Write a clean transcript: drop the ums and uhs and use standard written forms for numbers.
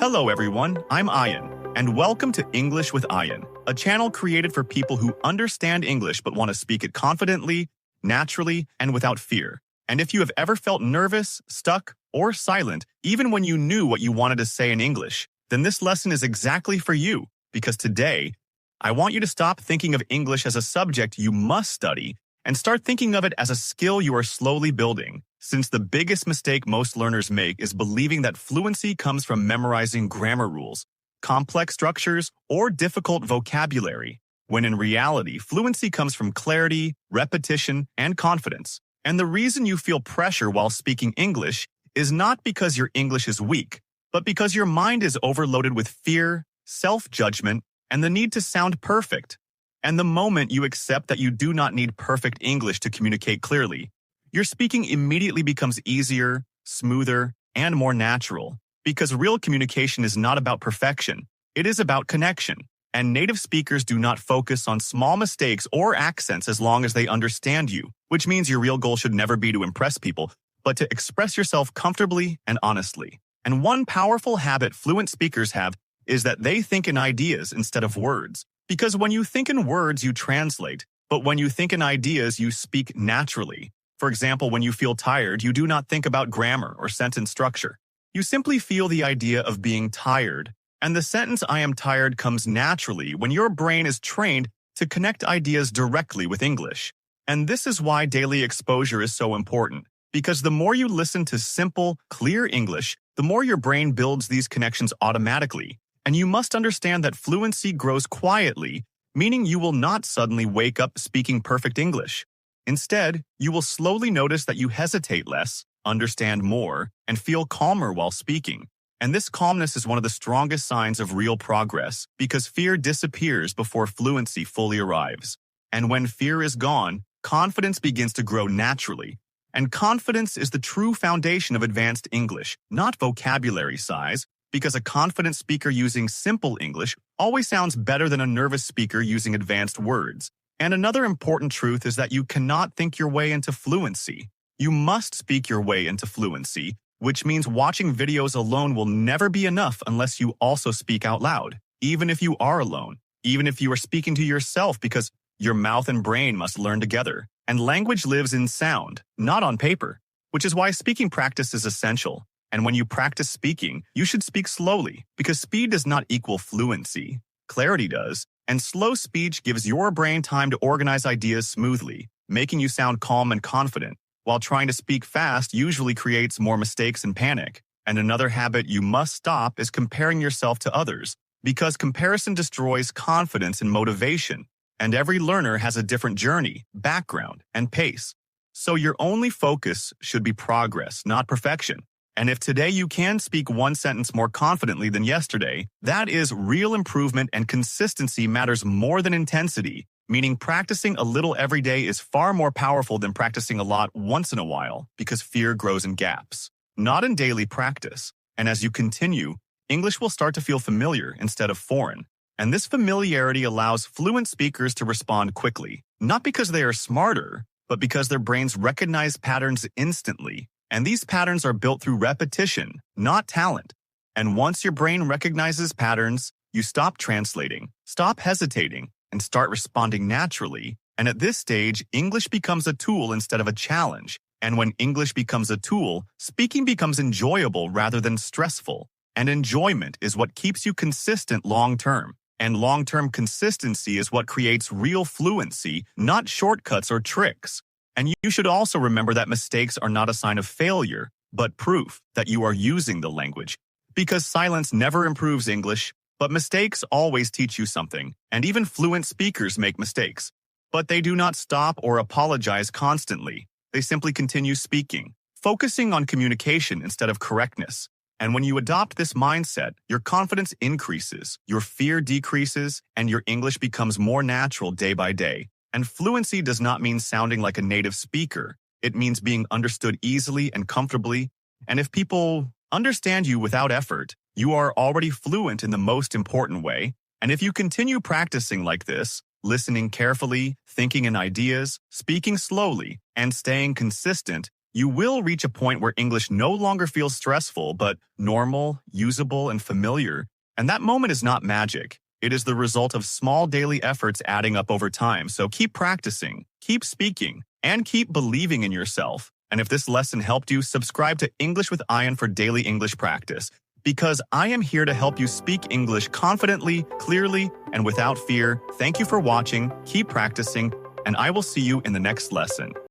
Hello everyone, I'm Ayan, and welcome to English with Ayan, a channel created for people who understand English but want to speak it confidently, naturally, and without fear. And if you have ever felt nervous, stuck, or silent, even when you knew what you wanted to say in English, then this lesson is exactly for you, because today, I want you to stop thinking of English as a subject you must study and start thinking of it as a skill you are slowly building. Since the biggest mistake most learners make is believing that fluency comes from memorizing grammar rules, complex structures, or difficult vocabulary, when in reality, fluency comes from clarity, repetition, and confidence. And the reason you feel pressure while speaking English is not because your English is weak, but because your mind is overloaded with fear, self-judgment, and the need to sound perfect. And the moment you accept that you do not need perfect English to communicate clearly, your speaking immediately becomes easier, smoother, and more natural. Because real communication is not about perfection, it is about connection. And native speakers do not focus on small mistakes or accents as long as they understand you, which means your real goal should never be to impress people, but to express yourself comfortably and honestly. And one powerful habit fluent speakers have is that they think in ideas instead of words. Because when you think in words, you translate, but when you think in ideas, you speak naturally. For example, when you feel tired, you do not think about grammar or sentence structure. You simply feel the idea of being tired. And the sentence "I am tired" comes naturally when your brain is trained to connect ideas directly with English. And this is why daily exposure is so important. Because the more you listen to simple, clear English, the more your brain builds these connections automatically. And you must understand that fluency grows quietly, meaning you will not suddenly wake up speaking perfect English. Instead, you will slowly notice that you hesitate less, understand more, and feel calmer while speaking. And this calmness is one of the strongest signs of real progress, because fear disappears before fluency fully arrives. And when fear is gone, confidence begins to grow naturally. And confidence is the true foundation of advanced English, not vocabulary size, because a confident speaker using simple English always sounds better than a nervous speaker using advanced words. And another important truth is that you cannot think your way into fluency. You must speak your way into fluency, which means watching videos alone will never be enough unless you also speak out loud, even if you are alone, even if you are speaking to yourself, because your mouth and brain must learn together. And language lives in sound, not on paper, which is why speaking practice is essential. And when you practice speaking, you should speak slowly, because speed does not equal fluency. Clarity does. And slow speech gives your brain time to organize ideas smoothly, making you sound calm and confident, while trying to speak fast usually creates more mistakes and panic. And another habit you must stop is comparing yourself to others, because comparison destroys confidence and motivation. And every learner has a different journey, background, and pace. So your only focus should be progress, not perfection. And if today you can speak one sentence more confidently than yesterday, that is real improvement, and consistency matters more than intensity, meaning practicing a little every day is far more powerful than practicing a lot once in a while, because fear grows in gaps, not in daily practice. And as you continue, English will start to feel familiar instead of foreign. And this familiarity allows fluent speakers to respond quickly, not because they are smarter, but because their brains recognize patterns instantly. And these patterns are built through repetition, not talent. And once your brain recognizes patterns, you stop translating, stop hesitating, and start responding naturally. And at this stage, English becomes a tool instead of a challenge. And when English becomes a tool, speaking becomes enjoyable rather than stressful. And enjoyment is what keeps you consistent long-term. And long-term consistency is what creates real fluency, not shortcuts or tricks. And you should also remember that mistakes are not a sign of failure, but proof that you are using the language. Because silence never improves English, but mistakes always teach you something. And even fluent speakers make mistakes. But they do not stop or apologize constantly. They simply continue speaking, focusing on communication instead of correctness. And when you adopt this mindset, your confidence increases, your fear decreases, and your English becomes more natural day by day. And fluency does not mean sounding like a native speaker. It means being understood easily and comfortably. And if people understand you without effort, you are already fluent in the most important way. And if you continue practicing like this, listening carefully, thinking in ideas, speaking slowly, and staying consistent, You will reach a point where English no longer feels stressful, but normal, usable, and familiar. And that moment is not magic. It is the result of small daily efforts adding up over time. So keep practicing, keep speaking, and keep believing in yourself. And if this lesson helped you, subscribe to English with Ayan for daily English practice. Because I am here to help you speak English confidently, clearly, and without fear. Thank you for watching, keep practicing, and I will see you in the next lesson.